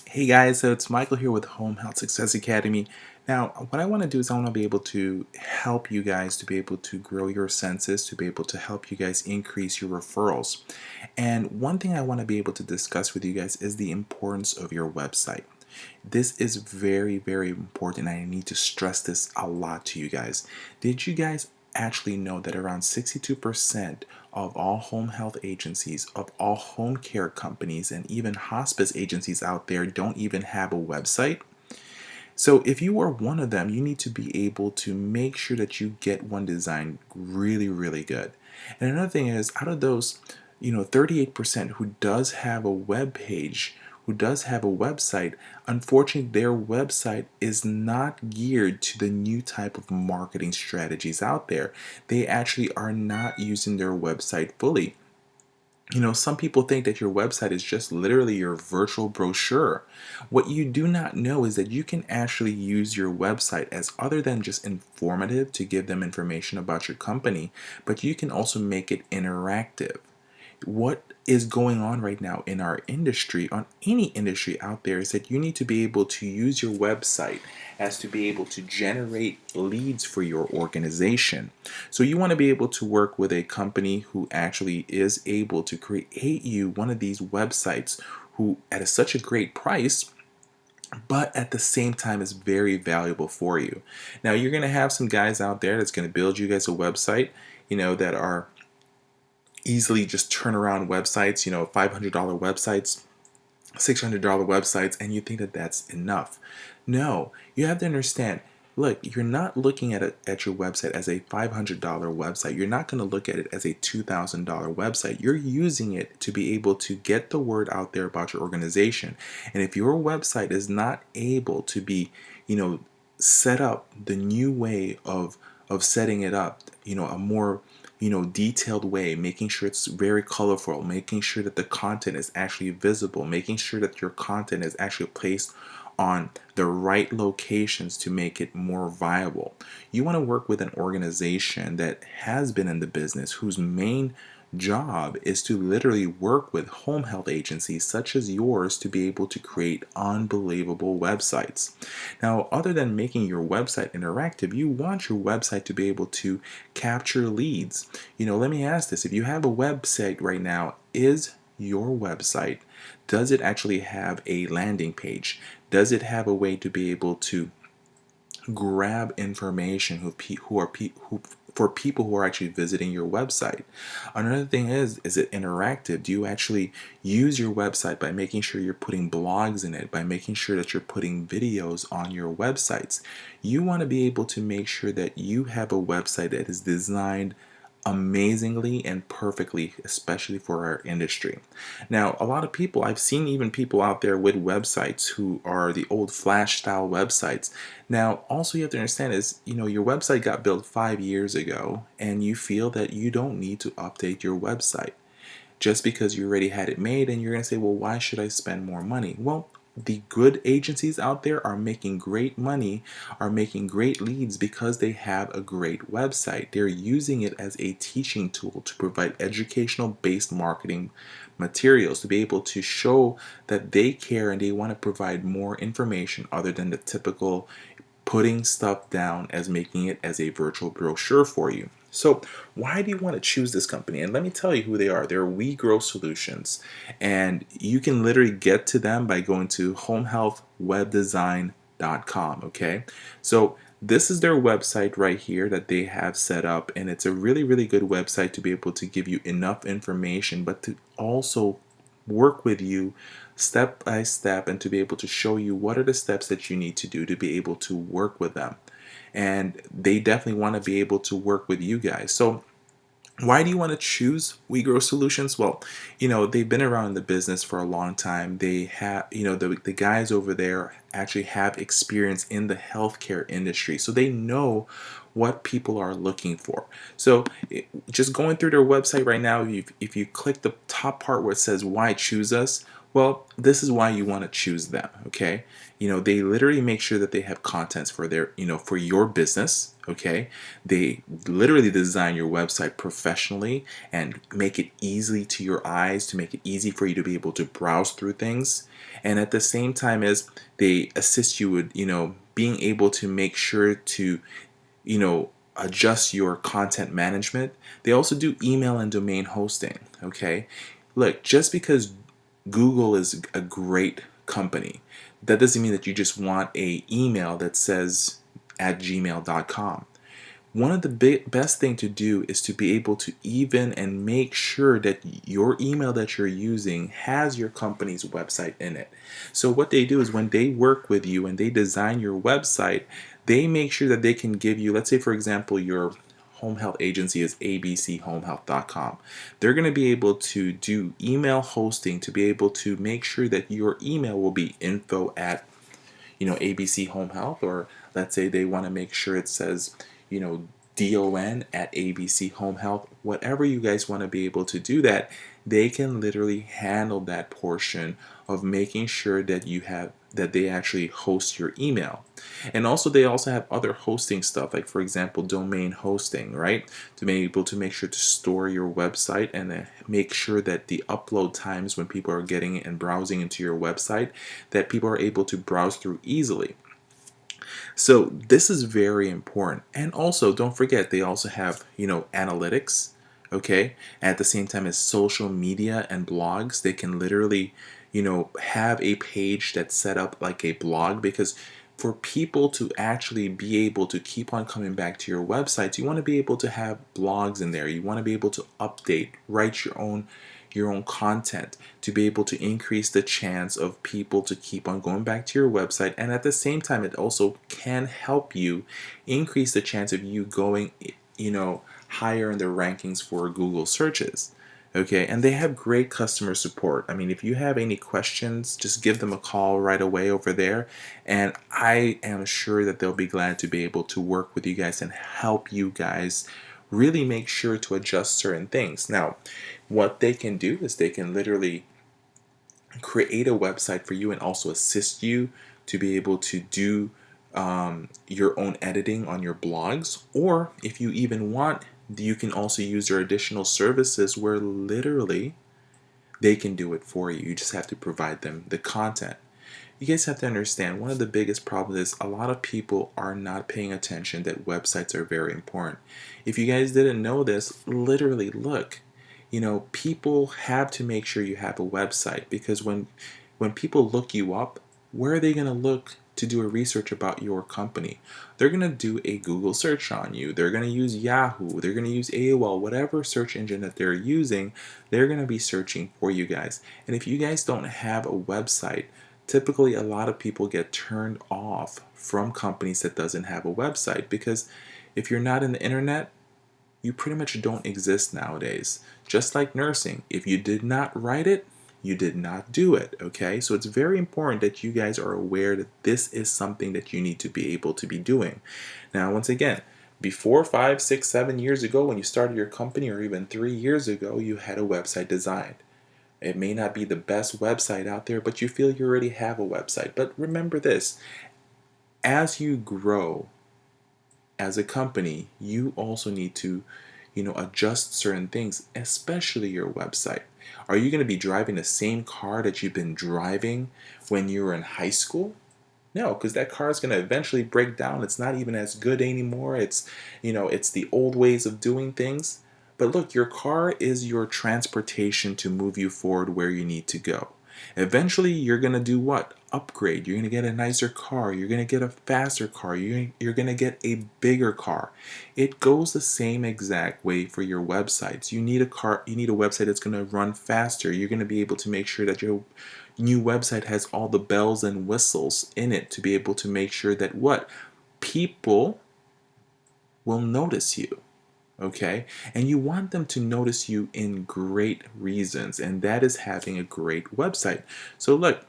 Hey guys, so it's Michael here with Home Health Success Academy. Now, what I want to do is I want to be able to help you guys to be able to grow your census, to be able to help you guys increase your referrals. And one thing I want to be able to discuss with you guys is the importance of your website. This is very, very important. I need to stress this a lot to you guys. Did you guys actually know that around 62% of all home health agencies, of all home care companies, and even hospice agencies out there don't even have a website? So if you are one of them, you need to be able to make sure that you get one designed really, really good. And another thing is, out of those, 38% who does have a web page, who does have a website, unfortunately, their website is not geared to the new type of marketing strategies out there. They actually are not using their website fully. Some people think that your website is just literally your virtual brochure. What you do not know is that you can actually use your website as other than just informative to give them information about your company, but you can also make it interactive. What is going on right now in our industry, on any industry out there, is that you need to be able to use your website as to be able to generate leads for your organization. So you want to be able to work with a company who actually is able to create you one of these websites who at such a great price, but at the same time is very valuable for you. Now you're going to have some guys out there that's going to build you guys a website, that are easily just turn around websites, $500 websites, $600 websites, and you think that that's enough. No, you have to understand. Look, you're not looking at your website as a $500 website. You're not going to look at it as a $2,000 website. You're using it to be able to get the word out there about your organization. And if your website is not able to be, set up the new way of setting it up, a more detailed way, making sure it's very colorful, making sure that the content is actually visible, making sure that your content is actually placed on the right locations to make it more viable. You want to work with an organization that has been in the business, whose main job is to literally work with home health agencies such as yours to be able to create unbelievable websites. Now, other than making your website interactive, you want your website to be able to capture leads. Let me ask this. If you have a website right now, is your website, does it actually have a landing page? Does it have a way to be able to grab information who for people who are actually visiting your website? Another thing is it interactive? Do you actually use your website by making sure you're putting blogs in it, by making sure that you're putting videos on your websites? You want to be able to make sure that you have a website that is designed amazingly and perfectly, especially for our industry. Now, a lot of people, I've seen even people out there with websites who are the old flash style websites. Now, also you have to understand is, your website got built 5 years ago and you feel that you don't need to update your website just because you already had it made, and you're going to say, well, why should I spend more money? Well, the good agencies out there are making great money, are making great leads because they have a great website. They're using it as a teaching tool to provide educational based marketing materials, to be able to show that they care and they want to provide more information other than the typical putting stuff down as making it as a virtual brochure for you. So, why do you want to choose this company? And let me tell you who they are. They're We Grow Solutions. And you can literally get to them by going to homehealthwebdesign.com. Okay. So, this is their website right here that they have set up. And it's a really, really good website to be able to give you enough information, but to also work with you step by step and to be able to show you what are the steps that you need to do to be able to work with them. And they definitely want to be able to work with you guys. So why do you want to choose We Grow Solutions? Well, they've been around in the business for a long time. They have, the guys over there actually have experience in the healthcare industry. So they know what people are looking for. So just going through their website right now, if you click the top part where it says why choose us, Well, this is why you want to choose them, okay? They literally make sure that they have contents for for your business, okay? They literally design your website professionally and make it easy to your eyes, to make it easy for you to be able to browse through things. And at the same time as they assist you with, being able to make sure to, adjust your content management. They also do email and domain hosting, okay? Look, just because Google is a great company, that doesn't mean that you just want a email that says at gmail.com. One of the best thing to do is to be able to even and make sure that your email that you're using has your company's website in it. So what they do is when they work with you and they design your website, they make sure that they can give you, let's say for example, your home health agency is abchomehealth.com. They're going to be able to do email hosting to be able to make sure that your email will be info at ABC Home Health, or let's say they want to make sure it says, DON at ABC Home Health, whatever you guys want to be able to do that, they can literally handle that portion of making sure that they actually host your email. And also they also have other hosting stuff, like for example domain hosting, right, to be able to make sure to store your website and make sure that the upload times when people are getting and browsing into your website, that people are able to browse through easily. So this is very important. And also don't forget they also have, analytics, okay? At the same time as social media and blogs, they can literally, have a page that's set up like a blog, because for people to actually be able to keep on coming back to your websites, you want to be able to have blogs in there. You want to be able to update, write your own content to be able to increase the chance of people to keep on going back to your website. And at the same time, it also can help you increase the chance of you going, higher in the rankings for Google searches. Okay, and they have great customer support. I mean, if you have any questions, just give them a call right away over there, and I am sure that they'll be glad to be able to work with you guys and help you guys really make sure to adjust certain things. Now, what they can do is they can literally create a website for you and also assist you to be able to do your own editing on your blogs. Or if you even want, you can also use their additional services where literally they can do it for you. You just have to provide them the content. You guys have to understand, one of the biggest problems is a lot of people are not paying attention that websites are very important. If you guys didn't know this, literally look, people have to make sure you have a website, because when people look you up, where are they going to look to do a research about your company? They're going to do a Google search on you. They're going to use Yahoo. They're going to use AOL, whatever search engine that they're using, they're going to be searching for you guys. And if you guys don't have a website, typically a lot of people get turned off from companies that doesn't have a website, because if you're not in the internet, you pretty much don't exist nowadays. Just like nursing, if you did not write it, you did not do it, okay? So it's very important that you guys are aware that this is something that you need to be able to be doing. Now, once again, before 5, 6, 7 years ago, when you started your company, or even 3 years ago, you had a website designed. It may not be the best website out there, but you feel you already have a website. But remember this, as you grow as a company, you also need to, adjust certain things, especially your website. Are you going to be driving the same car that you've been driving when you were in high school? No, because that car is going to eventually break down. It's not even as good anymore. It's the old ways of doing things. But look, your car is your transportation to move you forward where you need to go. Eventually, you're going to do what? Upgrade. You're going to get a nicer car. You're going to get a faster car. You're going to get a bigger car. It goes the same exact way for your websites. You need a car. You need a website that's going to run faster. You're going to be able to make sure that your new website has all the bells and whistles in it to be able to make sure that what? People will notice you. Okay, and you want them to notice you in great reasons, and that is having a great website. So look,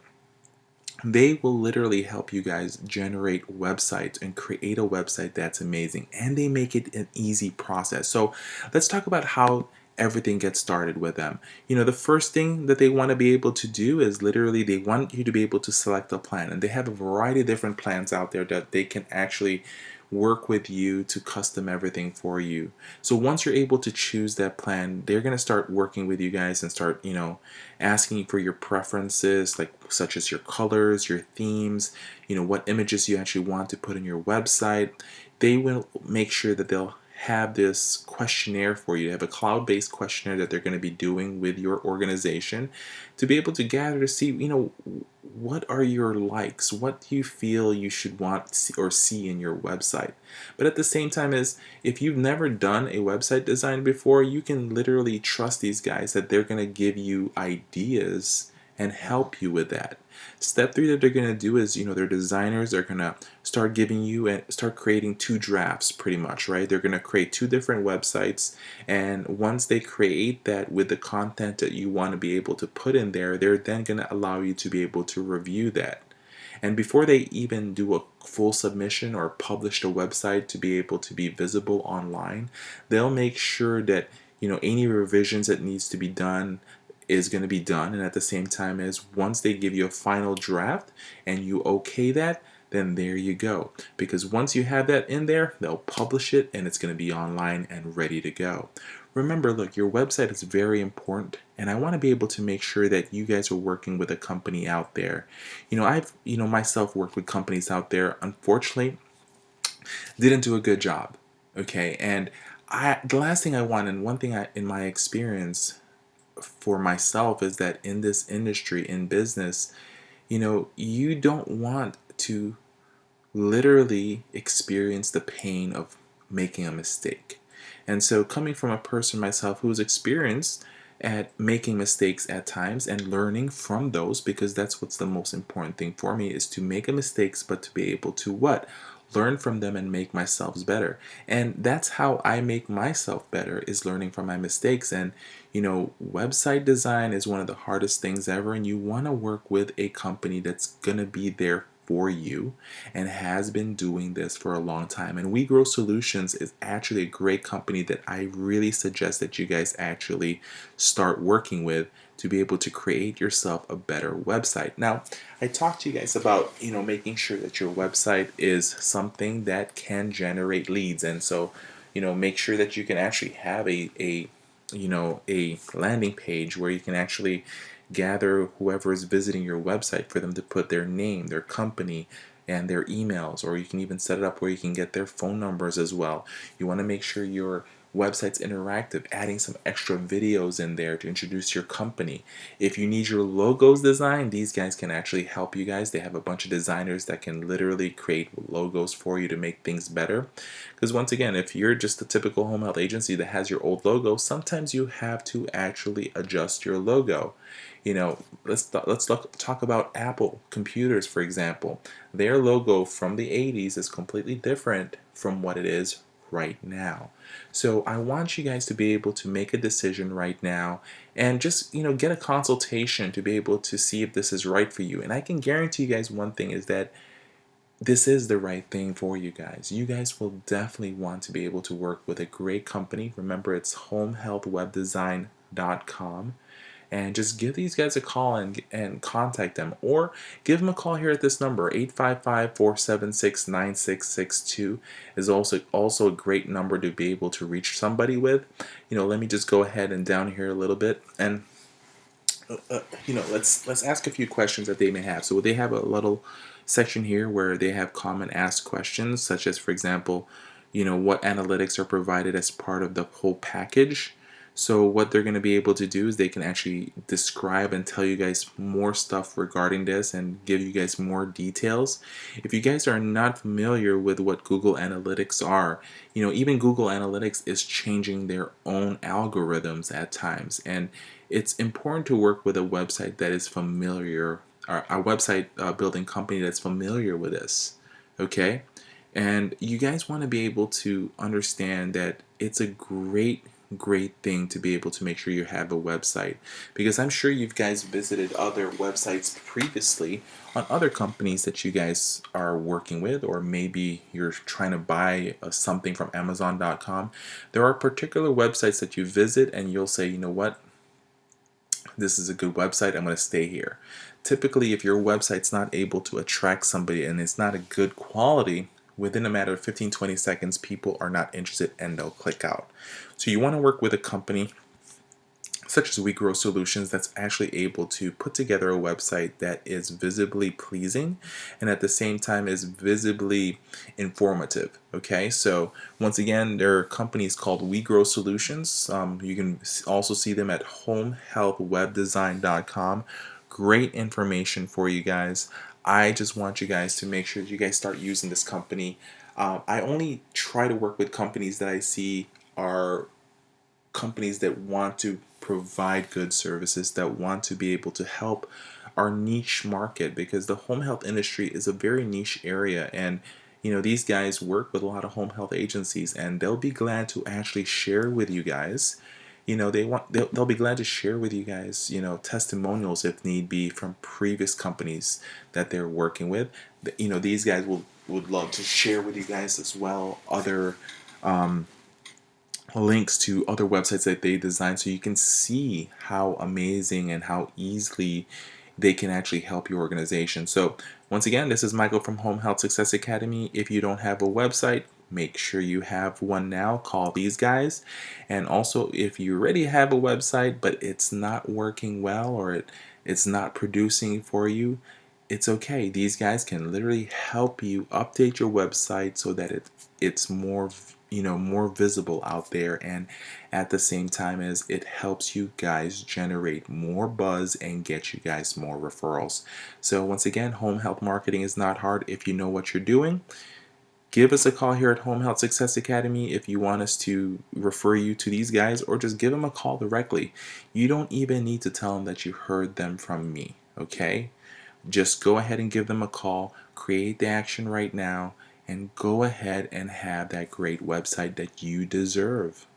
they will literally help you guys generate websites and create a website that's amazing, and they make it an easy process. So let's talk about how everything gets started with them. The first thing that they want to be able to do is literally they want you to be able to select a plan, and they have a variety of different plans out there that they can actually work with you to custom everything for you. So once you're able to choose that plan, they're going to start working with you guys and start, asking for your preferences, like such as your colors, your themes, what images you actually want to put in your website. They will make sure that they'll have this questionnaire for you. They have a cloud-based questionnaire that they're going to be doing with your organization to be able to gather to see, what are your likes, what do you feel you should want or see in your website. But at the same time, is if you've never done a website design before, you can literally trust these guys that they're going to give you ideas and help you with that. Step three that they're going to do is, their designers are going to start giving you and start creating two drafts pretty much, right? They're going to create two different websites, and once they create that with the content that you want to be able to put in there, they're then going to allow you to be able to review that. And before they even do a full submission or publish the website to be able to be visible online, they'll make sure that any revisions that needs to be done is going to be done. And at the same time, as once they give you a final draft and you okay that, then there you go. Because once you have that in there, they'll publish it and it's going to be online and ready to go. Remember, look, your website is very important, and I want to be able to make sure that you guys are working with a company out there. I've myself worked with companies out there, unfortunately didn't do a good job. Okay, and the last thing I want, and one thing in my experience for myself, is that in this industry, in business, you don't want to literally experience the pain of making a mistake. And so, coming from a person myself who's experienced at making mistakes at times and learning from those, because that's what's the most important thing for me, is to make a mistakes, but to be able to what? Learn from them and make myself better. And that's how I make myself better, is learning from my mistakes. And website design is one of the hardest things ever, and you want to work with a company that's going to be there for you and has been doing this for a long time. And We Grow Solutions is actually a great company that I really suggest that you guys actually start working with to be able to create yourself a better website. Now, I talked to you guys about, making sure that your website is something that can generate leads. And so, make sure that you can actually have a landing page where you can actually gather whoever is visiting your website for them to put their name, their company, and their emails, or you can even set it up where you can get their phone numbers as well. You want to make sure your website's interactive, adding some extra videos in there to introduce your company. If you need your logos designed, these guys can actually help you guys. They have a bunch of designers that can literally create logos for you to make things better. Because once again, if you're just a typical home health agency that has your old logo, sometimes you have to actually adjust your logo. Let's talk about Apple computers, for example. Their logo from the 80s is completely different from what it is right now. So I want you guys to be able to make a decision right now and just, get a consultation to be able to see if this is right for you. And I can guarantee you guys one thing, is that this is the right thing for you guys. You guys will definitely want to be able to work with a great company. Remember, it's homehealthwebdesign.com. And just give these guys a call and contact them, or give them a call here at this number. 855-476-9662 is also a great number to be able to reach somebody with. Let me just go ahead and down here a little bit, and let's ask a few questions that they may have. So they have a little section here where they have common asked questions, such as, for example, what analytics are provided as part of the whole package. So what they're going to be able to do is they can actually describe and tell you guys more stuff regarding this and give you guys more details. If you guys are not familiar with what Google Analytics are, even Google Analytics is changing their own algorithms at times. And it's important to work with a website that is familiar, or a website building company that's familiar with this. Okay? And you guys want to be able to understand that it's a great great thing to be able to make sure you have a website, because I'm sure you guys visited other websites previously on other companies that you guys are working with, or maybe you're trying to buy something from Amazon.com. There are particular websites that you visit and you'll say, you know what, this is a good website, I'm going to stay here. Typically, if your website's not able to attract somebody and it's not a good quality, within a matter of 15-20 seconds, people are not interested and they'll click out. So you want to work with a company such as We Grow Solutions that's actually able to put together a website that is visibly pleasing and at the same time is visibly informative. Okay, so once again, there are companies called We Grow Solutions. You can also see them at homehealthwebdesign.com. Great information for you guys. I just want you guys to make sure that you guys start using this company. I only try to work with companies that I see are companies that want to provide good services, that want to be able to help our niche market, because the home health industry is a very niche area. And these guys work with a lot of home health agencies and they'll be glad to actually share with you guys. They'll be glad to share with you guys, testimonials if need be from previous companies that they're working with. These guys would love to share with you guys as well other links to other websites that they designed, so you can see how amazing and how easily they can actually help your organization. So once again, this is Michael from Home Health Success Academy. If you don't have a website, make sure you have one now. Call these guys. And also, if you already have a website but it's not working well, or it's not producing for you, it's okay. These guys can literally help you update your website so that it's more more visible out there, and at the same time as it helps you guys generate more buzz and get you guys more referrals. So once again, home health marketing is not hard if you know what you're doing. Give us a call here at Home Health Success Academy if you want us to refer you to these guys, or just give them a call directly. You don't even need to tell them that you heard them from me, okay? Just go ahead and give them a call, create the action right now, and go ahead and have that great website that you deserve.